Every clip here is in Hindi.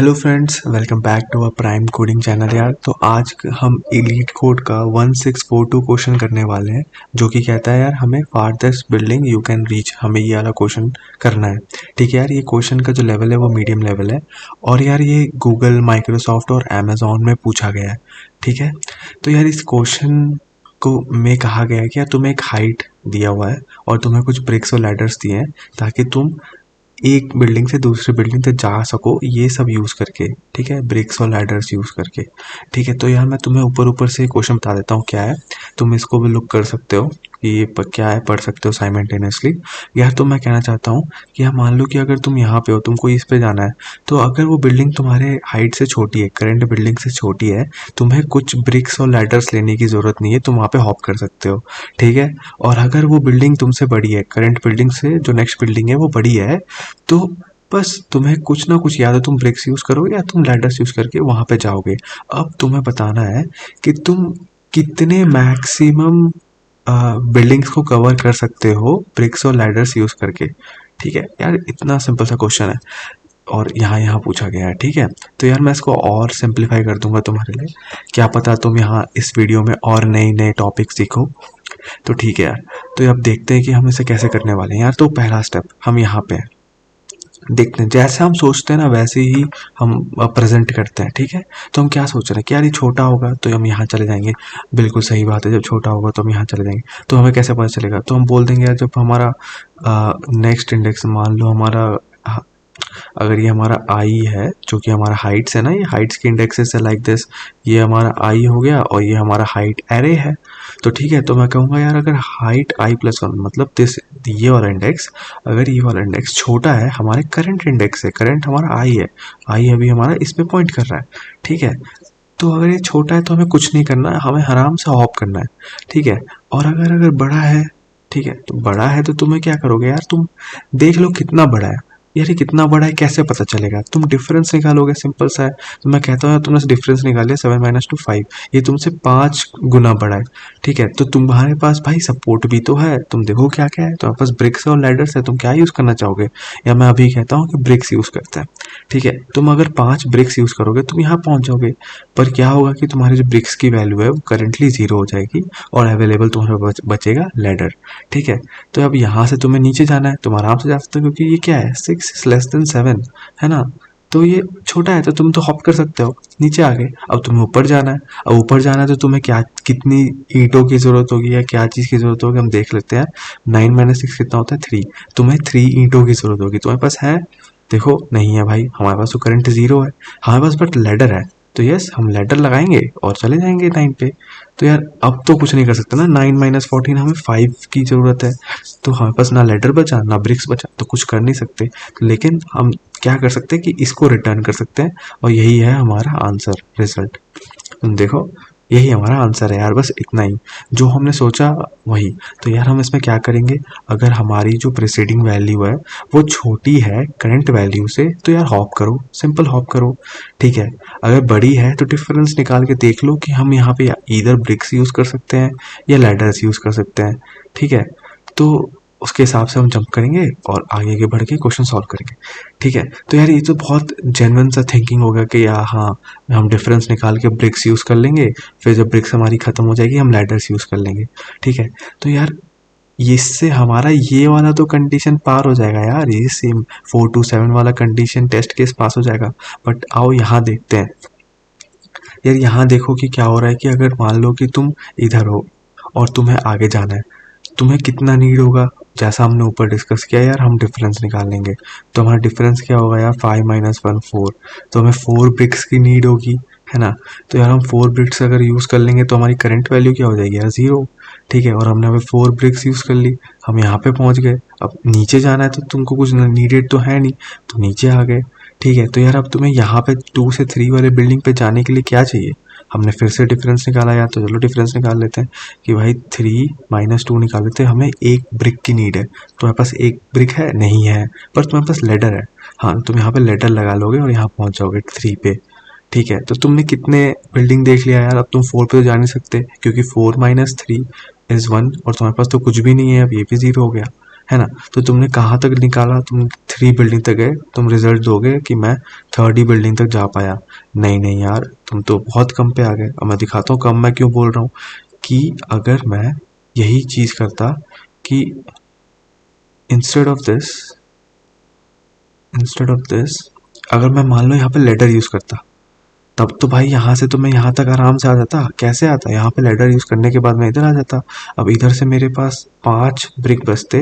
Hello friends, welcome back to a prime coding channel यार। तो आज हम एलीट कोड का 1642 क्वेश्चन करने वाले हैं, जो कि कहता है यार हमें farthest building you can reach, हमें ये वाला क्वेश्चन करना है। ठीक है यार, ये क्वेश्चन का जो लेवल है वो मीडियम लेवल है और यार ये गूगल, माइक्रोसॉफ्ट और अमेजोन में पूछा गया है। ठीक है, तो यार इस क्वेश्चन को में कहा गया है कि यार तुम्हें एक हाइट दिया हुआ है और तुम्हें कुछ ब्रिक्स और लैडर्स दिए हैं ताकि तुम एक बिल्डिंग से दूसरी बिल्डिंग तक जा सको, ये सब यूज़ करके। ठीक है, ब्रिक्स और लैडर्स यूज़ करके। ठीक है, तो यार मैं तुम्हें ऊपर ऊपर से क्वेश्चन बता देता हूँ क्या है, तुम इसको भी लुक कर सकते हो कि ये क्या है, पढ़ सकते हो साइमल्टेनियसली। यार तो मैं कहना चाहता हूँ कि यार मान लो कि अगर तुम यहाँ पे हो, तुमको इस पे जाना है, तो अगर वो बिल्डिंग तुम्हारे हाइट से छोटी है, करंट बिल्डिंग से छोटी है, तुम्हें कुछ ब्रिक्स और लैडर्स लेने की ज़रूरत नहीं है, तुम वहाँ पे हॉप कर सकते हो। ठीक है, और अगर वो बिल्डिंग तुमसे बड़ी है, करंट बिल्डिंग से जो नेक्स्ट बिल्डिंग है वो बड़ी है, तो बस तुम्हें कुछ ना कुछ, या तो तुम ब्रिक्स यूज़ करोगे या तुम लैडर्स यूज़ करके वहाँ पे जाओगे। अब तुम्हें बताना है कि तुम कितने मैक्सिमम बिल्डिंग्स को कवर कर सकते हो ब्रिक्स और लैडर्स यूज़ करके। ठीक है यार, इतना सिंपल सा क्वेश्चन है और यहाँ यहाँ पूछा गया है। ठीक है, तो यार मैं इसको और सिंप्लीफाई कर दूंगा तुम्हारे लिए, क्या पता तुम यहाँ इस वीडियो में और नए नए टॉपिक सीखो। तो ठीक है यार, तो अब देखते हैं कि हम इसे कैसे करने वाले हैं यार। तो पहला स्टेप हम यहाँ पे हैं, देखते हैं जैसे हम सोचते हैं ना वैसे ही हम प्रेजेंट करते हैं। ठीक है, तो हम क्या सोच रहे हैं कि यार ये छोटा होगा तो हम यहाँ चले जाएंगे। बिल्कुल सही बात है, जब छोटा होगा तो हम यहाँ चले जाएंगे। तो हमें कैसे पता चलेगा? तो हम बोल देंगे यार जब हमारा नेक्स्ट इंडेक्स, मान लो हमारा, अगर ये हमारा आई है, जो कि हमारा हाइट्स है ना, ये हाइट्स के इंडेक्सेस है लाइक दिस, ये हमारा आई हो गया और ये हमारा हाइट एरे है। तो ठीक है, तो मैं कहूँगा यार अगर हाइट आई प्लस वन, मतलब दिस, ये वाला इंडेक्स, अगर ये वाला इंडेक्स छोटा है, हमारे करंट इंडेक्स है, करंट हमारा आई है, आई अभी हमारा इस पे पॉइंट कर रहा है। ठीक है, तो अगर ये छोटा है तो हमें कुछ नहीं करना है, हमें आराम से हॉप करना है। ठीक है, और अगर अगर बड़ा है, ठीक है, तो बड़ा है तो तुम्हें क्या करोगे यार, तुम देख लो कितना बड़ा है। यार ये कितना बड़ा है कैसे पता चलेगा? तुम डिफरेंस निकालोगे, सिंपल सा है। तो मैं कहता हूँ तुमने डिफरेंस निकालिए 7 - 2 5, ये तुमसे 5 गुना बड़ा है। ठीक है, तो तुम्हारे पास भाई सपोर्ट भी तो है, तुम देखो क्या क्या है, तुम्हारे पास ब्रिक्स और लैडर्स है, तुम क्या यूज़ करना चाहोगे? या मैं अभी कहता हूँ कि ब्रिक्स यूज़ करते हैं। ठीक है, तुम अगर 5 ब्रिक्स यूज़ करोगे तुम यहाँ पहुँच जाओगे, पर क्या होगा कि तुम्हारी जो ब्रिक्स की वैल्यू है वो करेंटली 0 हो जाएगी और अवेलेबल तुम्हारे पास बचेगा लैडर। ठीक है, तो अब यहाँ से तुम्हें नीचे जाना है, तुम आराम से जा सकते हो क्योंकि ये क्या है, 6 < 7 है ना। तो ये छोटा है तो तुम तो हॉप कर सकते हो नीचे आगे। अब तुम्हें ऊपर जाना है, अब ऊपर जाना है तो तुम्हें क्या, कितनी ईंटों की जरूरत होगी या क्या चीज़ की जरूरत होगी, हम देख लेते हैं। 9 - 6 कितना होता है? 3। तुम्हें 3 ईंटों की जरूरत होगी, तुम्हारे पास है? देखो नहीं है भाई, हमारे पास तो करंट 0 है, हमारे पास बट लैडर है। तो यस, हम लैडर लगाएंगे और चले जाएंगे 9 पे। तो यार अब तो कुछ नहीं कर सकते ना, 9 - 14, हमें 5 की ज़रूरत है। तो हमारे पास ना लेटर बचा ना ब्रिक्स बचा, तो कुछ कर नहीं सकते। लेकिन हम क्या कर सकते हैं कि इसको रिटर्न कर सकते हैं और यही है हमारा आंसर, रिजल्ट। तुम देखो, यही हमारा आंसर है यार, बस इतना ही जो हमने सोचा वही। तो यार हम इसमें क्या करेंगे, अगर हमारी जो प्रीसीडिंग वैल्यू है वो छोटी है करंट वैल्यू से, तो यार हॉप करो, सिंपल हॉप करो। ठीक है, अगर बड़ी है तो डिफरेंस निकाल के देख लो कि हम यहाँ पे इधर ब्रिक्स यूज़ कर सकते हैं या लैडर्स यूज़ कर सकते हैं। ठीक है, तो उसके हिसाब से हम जंप करेंगे और आगे बढ़ के क्वेश्चन सॉल्व करेंगे। ठीक है, तो यार ये तो बहुत जेन्युइन सा थिंकिंग होगा कि यार हाँ, हम डिफरेंस निकाल के ब्रिक्स यूज़ कर लेंगे, फिर जब ब्रिक्स हमारी ख़त्म हो जाएगी हम लैडर्स यूज़ कर लेंगे। ठीक है, तो यार इससे हमारा ये वाला तो कंडीशन पार हो जाएगा यार, ये सेम 4 - 7 वाला कंडीशन टेस्ट केस पास हो जाएगा। बट आओ यहाँ देखते हैं यार, यहाँ देखो कि क्या हो रहा है कि अगर मान लो कि तुम इधर हो और तुम्हें आगे जाना है, तुम्हें कितना नीड होगा? जैसा हमने ऊपर डिस्कस किया यार, हम डिफरेंस निकाल लेंगे। तो हमारा डिफरेंस क्या होगा यार, 5 - 1 4। तो हमें 4 ब्रिक्स की नीड होगी, है ना। तो यार हम 4 ब्रिक्स अगर यूज़ कर लेंगे तो हमारी करंट वैल्यू क्या हो जाएगी यार, 0। ठीक है, और हमने अभी 4 ब्रिक्स यूज़ कर ली, हम यहाँ पे पहुँच गए। अब नीचे जाना है तो तुमको कुछ नीडेड तो है नहीं, तो नीचे आ गए। ठीक है, तो यार अब तुम्हें यहाँ पे 2 से 3 वाले बिल्डिंग पे जाने के लिए क्या चाहिए? हमने फिर से डिफरेंस निकाला यार, तो चलो डिफरेंस निकाल लेते हैं कि भाई 3 - 2 निकाल लेते हैं। हमें एक ब्रिक की नीड है, तुम्हारे पास एक ब्रिक है? नहीं है, पर तुम्हारे पास लेडर है। हाँ, तुम यहाँ पे लेडर लगा लोगे और यहाँ पहुँच जाओगे 3 पे। ठीक है, तो तुमने कितने बिल्डिंग देख लिया यार, अब तुम 4 पे तो जा नहीं सकते क्योंकि 4 - 3 = 1 और तुम्हारे पास तो कुछ भी नहीं है, अब ये भी 0 हो गया, है ना। तो तुमने कहाँ तक निकाला, तुम 3 बिल्डिंग तक गए, तुम रिजल्ट दोगे कि मैं 3rd ही बिल्डिंग तक जा पाया। नहीं नहीं यार, तुम तो बहुत कम पे आ गए। अब मैं दिखाता हूँ कम मैं क्यों बोल रहा हूँ। कि अगर मैं यही चीज़ करता कि instead of this instead of this अगर मैं मान लो यहाँ पे लेडर यूज़ करता, तब तो भाई यहाँ से तो मैं यहाँ तक आराम से आ जाता। कैसे आता, यहाँ पे लेडर यूज़ करने के बाद मैं इधर आ जाता। अब इधर से मेरे पास 5 ब्रिक बचते,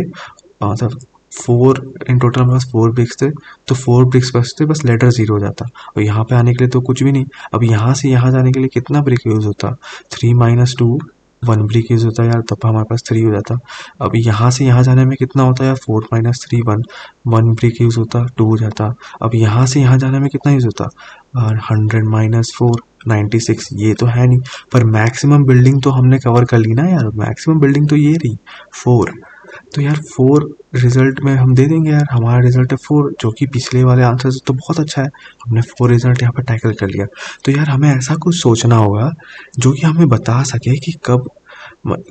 मतलब 4 इन टोटल मेरे पास 4 ब्रिक्स थे, तो 4 ब्रिक्स बचते, बस लेडर 0 हो जाता। और यहाँ पे आने के लिए तो कुछ भी नहीं। अब यहाँ से यहाँ जाने के लिए कितना ब्रिक यूज़ होता, 3 माइनस 2 1 ब्रिक यूज़ होता यार, तब हमारे पास 3 हो जाता। अब यहाँ से यहाँ जाने में कितना होता यार, 4 माइनस 3 1 1 ब्रिक यूज़ होता, 2 हो जाता। अब यहाँ से यहाँ जाने में कितना यूज़ होता, और 100 माइनस 4 96, ये तो है नहीं। पर मैक्सिमम बिल्डिंग तो हमने कवर कर ली ना यार, मैक्सिमम बिल्डिंग तो ये रही 4। तो यार 4 रिजल्ट में हम दे देंगे यार, हमारा रिजल्ट है 4, जो कि पिछले वाले आंसर से तो बहुत अच्छा है। हमने 4 रिजल्ट यहाँ पर टैकल कर लिया। तो यार हमें ऐसा कुछ सोचना होगा जो कि हमें बता सके कि कब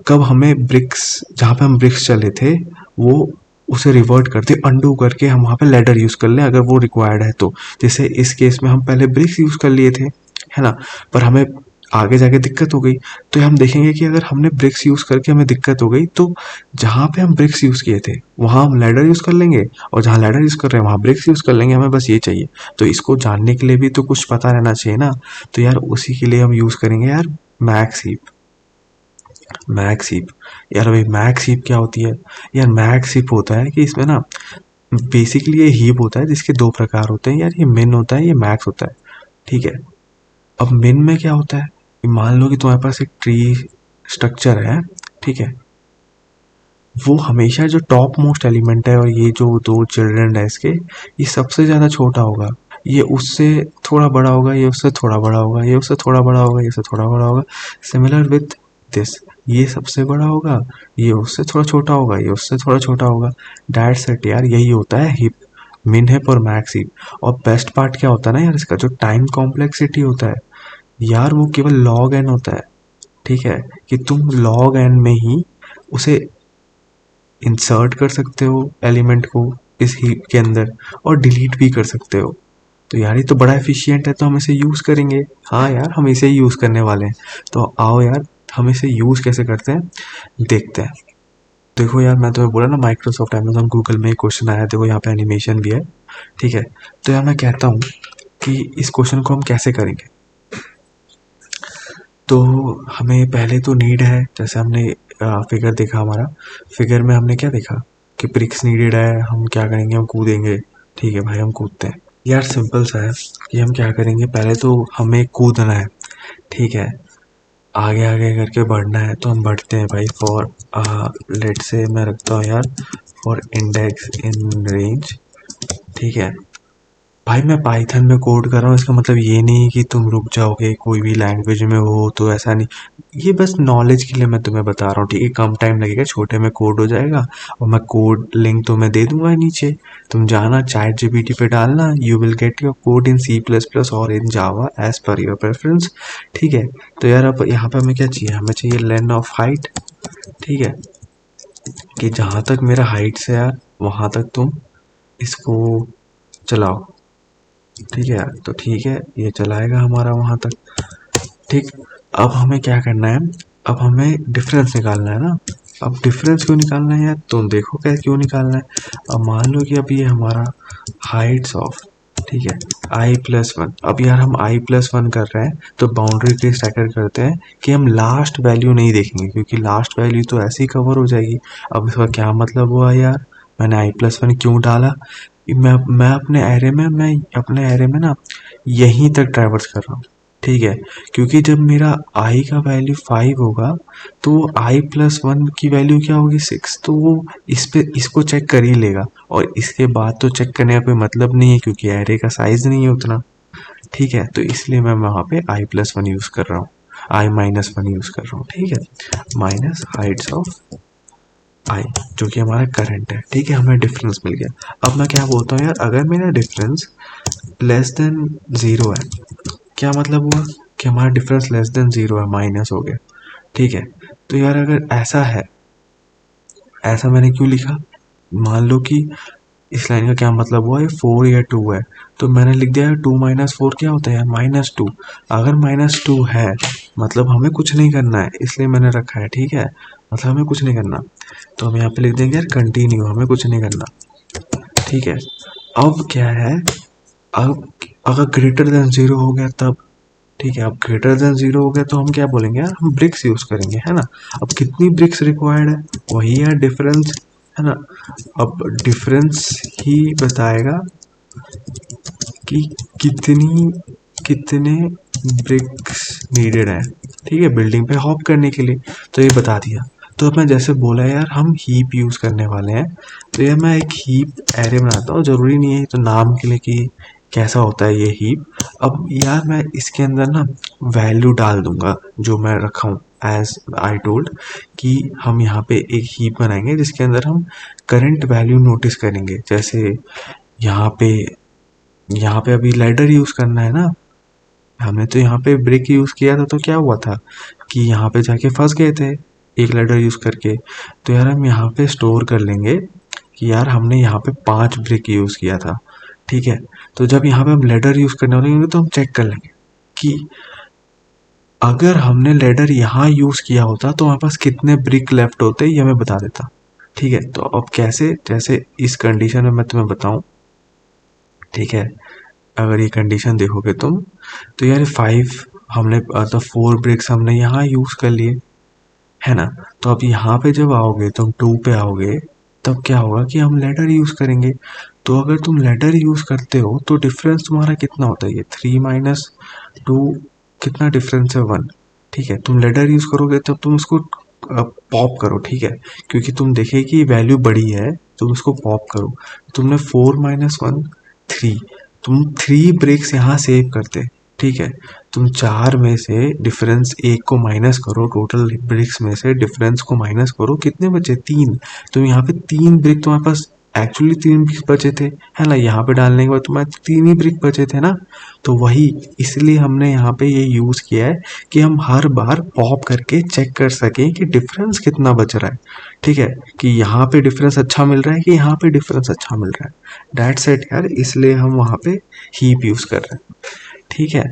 कब हमें ब्रिक्स, जहाँ पे हम ब्रिक्स चले थे, वो उसे रिवर्ट करते, अंडू करके हम वहाँ पे लेडर यूज़ कर लें अगर वो रिक्वायर्ड है तो। जैसे इस केस में हम पहले ब्रिक्स यूज़ कर लिए थे, है ना, पर हमें आगे जाके दिक्कत हो गई। तो हम देखेंगे कि अगर हमने ब्रिक्स यूज़ करके हमें दिक्कत हो गई, तो जहाँ पे हम ब्रिक्स यूज़ किए थे वहाँ हम लैडर यूज़ कर लेंगे, और जहाँ लैडर यूज़ कर रहे हैं वहाँ ब्रिक्स यूज़ कर लेंगे। हमें बस ये चाहिए। तो इसको जानने के लिए भी तो कुछ पता रहना चाहिए ना। तो यार उसी के लिए हम यूज़ करेंगे यार मैक्स हीप। मैक्स हीप यार, भाई मैक्स हीप क्या होती है यार, मैक्स हीप होता है कि इसमें ना बेसिकली ये हीप होता है जिसके 2 प्रकार होते हैं यार, ये मिन होता है, ये मैक्स होता है। ठीक है। अब मिन में क्या होता है, मान लो कि तुम्हारे पास एक ट्री स्ट्रक्चर है, ठीक है, वो हमेशा जो टॉप मोस्ट एलिमेंट है और ये जो 2 चिल्ड्रन है इसके, ये सबसे ज़्यादा छोटा होगा, ये उससे थोड़ा बड़ा होगा, ये उससे थोड़ा बड़ा होगा, ये उससे थोड़ा बड़ा होगा, ये उससे थोड़ा बड़ा होगा। सिमिलर विथ दिस, ये सबसे बड़ा होगा, ये उससे थोड़ा छोटा होगा, ये उससे थोड़ा छोटा होगा। दैट्स इट यार, यही होता है हिप, मिन हिप और मैक्स हिप। और बेस्ट पार्ट क्या होता है ना यार, इसका जो टाइम कॉम्प्लेक्सिटी होता है यार, वो केवल लॉग एन होता है। ठीक है, कि तुम लॉग एन में ही उसे इंसर्ट कर सकते हो एलिमेंट को इस हीप के अंदर, और डिलीट भी कर सकते हो। तो यार ये तो बड़ा एफिशिएंट है, तो हम इसे यूज़ करेंगे। हाँ यार, हम इसे ही यूज़ करने वाले हैं। तो आओ यार, हम इसे यूज़ कैसे करते हैं देखते हैं। देखो यार, मैं तुम्हें बोला ना, माइक्रोसॉफ्ट अमेजोन गूगल में एक क्वेश्चन आया, देखो यहाँ पे एनिमेशन भी है। ठीक है। तो यार मैं कहता हूँ कि इस क्वेश्चन को हम कैसे करेंगे। तो हमें पहले तो नीड है, जैसे हमने फिगर देखा हमारा, फिगर में हमने क्या देखा कि ब्रिक्स नीडेड है, हम क्या करेंगे, हम कूदेंगे। ठीक है भाई, हम कूदते हैं यार, सिंपल सा है कि हम क्या करेंगे, पहले तो हमें कूदना है। ठीक है, आगे आगे करके बढ़ना है, तो हम बढ़ते हैं भाई। फॉर लेट से मैं रखता हूँ यार, फॉर इंडेक्स इन रेंज। ठीक है भाई, मैं पाइथन में कोड कर रहा हूँ, इसका मतलब ये नहीं कि तुम रुक जाओगे कोई भी लैंग्वेज में हो, तो ऐसा नहीं। ये बस नॉलेज के लिए मैं तुम्हें बता रहा हूँ। ठीक है, कम टाइम लगेगा, छोटे में कोड हो जाएगा, और मैं कोड लिंक तुम्हें दे दूंगा नीचे, तुम जाना चैट जीपीटी पे डालना, you will get your code in C++ और इन जावा एज पर योर प्रेफरेंस। ठीक है। तो यार अब यहाँ पे हमें क्या चाहिए, हमें चाहिए लेन ऑफ हाइट। ठीक है, कि जहाँ तक मेरा हाइट से यार वहाँ तक तुम इसको चलाओ। ठीक है यार, तो ठीक है, ये चलाएगा हमारा वहाँ तक। ठीक। अब हमें क्या करना है, अब हमें डिफरेंस निकालना है ना। अब डिफरेंस क्यों निकालना है यार, तुम देखो क्या क्यों निकालना है। अब मान लो कि अब ये हमारा हाइट्स ऑफ, ठीक है, i+1। अब यार हम i+1 कर रहे हैं, तो बाउंड्री के स्टैकर करते हैं कि हम लास्ट वैल्यू नहीं देखेंगे, क्योंकि लास्ट वैल्यू तो ऐसे ही कवर हो जाएगी। अब इसका क्या मतलब हुआ यार, मैंने i+1 क्यों डाला, मैं अपने एरे में ना यहीं तक ट्रैवर्स कर रहा हूँ। ठीक है, क्योंकि जब मेरा आई का वैल्यू 5 होगा, तो i+1 की वैल्यू क्या होगी 6, तो वो इसको चेक कर ही लेगा, और इसके बाद तो चेक करने का कोई मतलब नहीं है, क्योंकि एरे का साइज नहीं है उतना। ठीक है, तो इसलिए मैं वहाँ पे i+1 यूज़ कर रहा हूँ, i-1 यूज़ कर रहा हूँ। ठीक है, माइनस हाइट्स ऑफ आई, जो कि हमारा करंट है। ठीक है, हमें डिफरेंस मिल गया। अब मैं क्या बोलता हूँ यार, अगर मेरा डिफरेंस लेस देन 0 है, क्या मतलब हुआ कि हमारा डिफरेंस लेस देन 0 है, माइनस हो गया। ठीक है, तो यार अगर ऐसा है, ऐसा मैंने क्यों लिखा, मान लो कि इस लाइन का क्या मतलब हुआ, ये 4 या 2 है, तो मैंने लिख दिया 2 माइनस 4 क्या होता है यार, -2। अगर -2 है मतलब हमें कुछ नहीं करना है, इसलिए मैंने रखा है, ठीक है, मतलब हमें कुछ नहीं करना। तो हम यहाँ पे लिख देंगे यार कंटिन्यू, हमें कुछ नहीं करना, ठीक है। अब क्या है, अब अगर ग्रेटर देन 0 हो गया तब, ठीक है, अब ग्रेटर देन 0 हो गया तो हम क्या बोलेंगे यार, हम ब्रिक्स यूज करेंगे, है ना। अब कितनी ब्रिक्स रिक्वायर्ड है, वही है डिफरेंस, है ना। अब डिफरेंस ही बताएगा कि कितनी कितने ब्रिक्स नीडेड है, ठीक है, बिल्डिंग पे हॉप करने के लिए। तो ये बता दिया। तो अब मैं जैसे बोला यार हम हीप यूज करने वाले हैं, तो यार मैं एक हीप एरे बनाता हूँ, जरूरी नहीं है तो नाम के लिए कि कैसा होता है ये हीप। अब यार मैं इसके अंदर ना वैल्यू डाल दूंगा जो मैं रखा हूँ, एज आई टोल्ड कि हम यहाँ पे एक हीप बनाएंगे जिसके अंदर हम करंट वैल्यू नोटिस करेंगे। जैसे यहाँ पे यहाँ पे अभी लैडर यूज करना है ना, हमने तो यहाँ पे ब्रिक यूज किया था, तो क्या हुआ था कि यहाँ पे जाके फंस गए थे एक लैडर यूज करके। तो यार हम यहाँ पे स्टोर कर लेंगे कि यार हमने यहाँ पे 5 ब्रिक यूज किया था, ठीक है। तो जब यहाँ पे हम लैडर यूज करने वाले होंगे तो हम चेक कर लेंगे कि अगर हमने लैडर यहाँ यूज किया होता तो हमारे पास कितने ब्रिक लेफ्ट होते ये हमें बता देता, ठीक है। तो अब कैसे, जैसे इस कंडीशन में मैं तुम्हें बताऊं, ठीक है, अगर ये कंडीशन देखोगे तुम, तो यार 5 हमने तो 4 ब्रिक्स हमने यहाँ यूज कर लिए, है ना। तो अब यहाँ पे जब आओगे तुम 2 पे आओगे, तब क्या होगा कि हम लेटर यूज करेंगे। तो अगर तुम लेटर यूज करते हो तो डिफरेंस तुम्हारा कितना होता है, ये 3 माइनस 2, कितना डिफरेंस है 1, ठीक है। तुम लेटर यूज करोगे तब तुम उसको पॉप करो, ठीक है, क्योंकि तुम देखे कि वैल्यू बड़ी है, तुम उसको पॉप करो। तुमने 4 - 1 3, तुम 3 ब्रेक्स यहाँ सेव करते, ठीक है। तुम 4 में से डिफरेंस एक को माइनस करो, टोटल ब्रिक्स में से डिफरेंस को माइनस करो, कितने बचे 3। तुम यहाँ पे 3 ब्रिक तुम्हारे पास एक्चुअली 3 ब्रिक बचे थे, है ना, यहाँ पे डालने के बाद तुम्हारे 3 ही ब्रिक बचे थे ना। तो वही, इसलिए हमने यहाँ पे ये यूज किया है कि हम हर बार पॉप करके चेक कर सकें कि डिफरेंस कितना बच रहा है, ठीक है, कि यहाँ पे डिफरेंस अच्छा मिल रहा है कि यहाँ पे डिफरेंस अच्छा मिल रहा है। डेट्स इट यार, इसलिए हम वहाँ पे हीप यूज कर रहे हैं, ठीक है।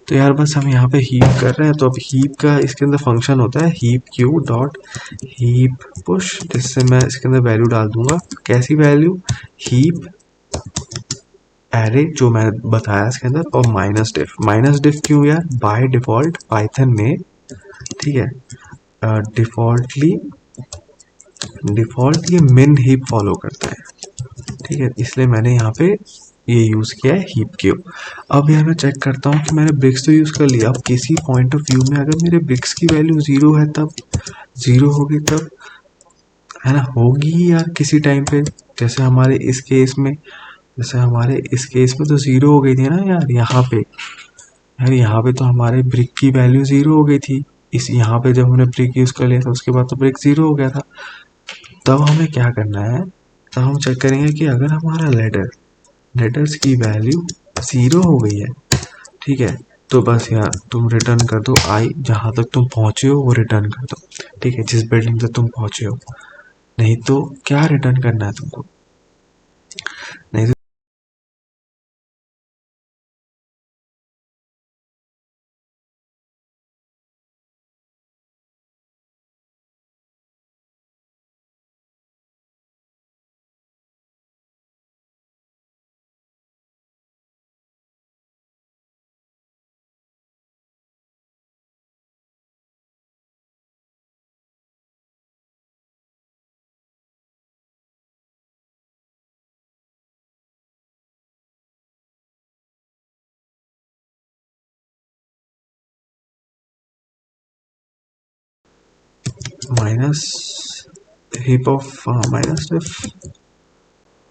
तो यार बस हम यहाँ पे हीप कर रहे हैं, तो अब हीप का इसके अंदर फंक्शन होता है heap Q dot heap push, जिससे मैं इसके अंदर वैल्यू डाल दूंगा। कैसी वैल्यू, हीप एरे जो मैं बताया इसके अंदर, और माइनस डिफ क्यों यार, बाय डिफॉल्ट पाइथन में, ठीक है, डिफॉल्टली डिफॉल्ट ये मिन हीप फॉलो करता है, ठीक है, इसलिए मैंने यहाँ पे ये यूज किया है हीप क्यूब। अब यार मैं चेक करता हूँ कि मैंने ब्रिक्स तो यूज कर लिया, अब किसी पॉइंट ऑफ व्यू में अगर मेरे ब्रिक्स की वैल्यू 0 है तब, 0 होगी तब, है ना, होगी ही यार किसी टाइम पे। जैसे हमारे इस केस में, जैसे हमारे इस केस में तो 0 हो गई थी ना यार यहाँ पे, यार यहाँ पे तो हमारे ब्रिक की वैल्यू 0 हो गई थी। इस यहाँ पे जब हमने ब्रिक यूज कर लिया था उसके बाद तो ब्रिक 0 हो गया था। तब हमें क्या करना है, तब हम चेक करेंगे कि अगर हमारा लेटर्स की वैल्यू 0 हो गई है, ठीक है, तो बस यार तुम रिटर्न कर दो आई, जहां तक तुम पहुंचे हो वो रिटर्न कर दो, ठीक है, जिस बिल्डिंग तक तुम पहुंचे हो। नहीं तो क्या रिटर्न करना है तुमको, नहीं तो माइनस हिप ऑफ माइनस डिफ।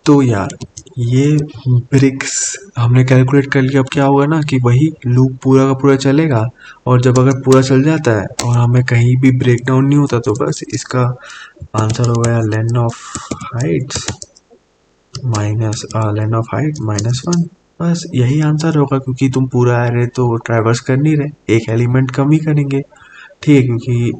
तो यार ये ब्रिक्स हमने कैलकुलेट कर लिया। अब क्या होगा ना कि वही लूप पूरा का पूरा चलेगा, और जब अगर पूरा चल जाता है और हमें कहीं भी ब्रेक डाउन नहीं होता तो बस इसका आंसर हो गया length of heights minus length of height -1। बस यही आंसर होगा, क्योंकि तुम पूरा एरे तो ट्रैवर्स कर नहीं रहे, एक एलिमेंट कम ही करेंगे, ठीक है, क्योंकि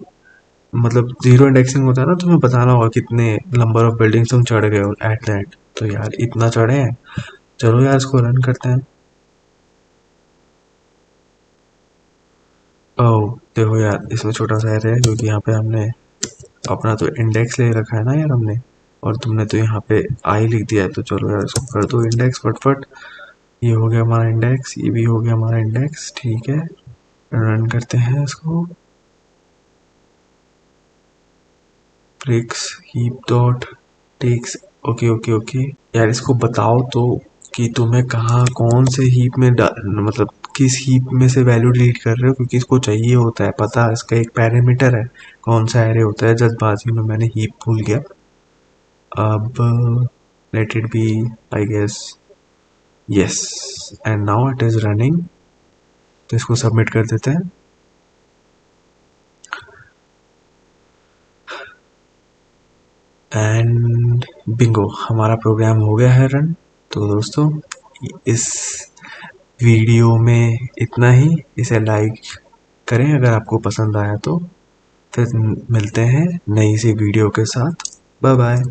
मतलब जीरो इंडेक्सिंग होता है ना, तुम्हें बताना होगा कितने नंबर ऑफ बिल्डिंग्स तुम चढ़ गए हो एट द एंड। तो यार इतना चढ़े हैं। चलो यार इसको रन करते हैं। ओह देखो यार इसमें छोटा सा एरर है क्योंकि यहाँ पे हमने अपना तो इंडेक्स ले रखा है ना यार हमने, और तुमने तो यहाँ पे आई लिख दिया है। तो चलो यार इसको कर दो इंडेक्स फटफट। ये हो गया हमारा इंडेक्स, ये भी हो गया हमारा इंडेक्स, ठीक है। रन करते हैं इसको। Bricks heap dot text, okay okay okay. यार इसको बताओ तो कि तुम्हें कहाँ कौन से हीप में मतलब किस हीप में से वैल्यू डिलीट कर रहे हो, क्योंकि इसको चाहिए होता है पता, इसका एक पैरामीटर है कौन सा एरे होता है। जल्दबाजी में मैंने हीप भूल गया। अब let it be, I guess yes, and now it is running. तो इसको सबमिट कर देते हैं। एंड बिंगो, हमारा प्रोग्राम हो गया है रन। तो दोस्तों इस वीडियो में इतना ही। इसे लाइक करें अगर आपको पसंद आया तो। फिर मिलते हैं नई सी वीडियो के साथ। Bye bye.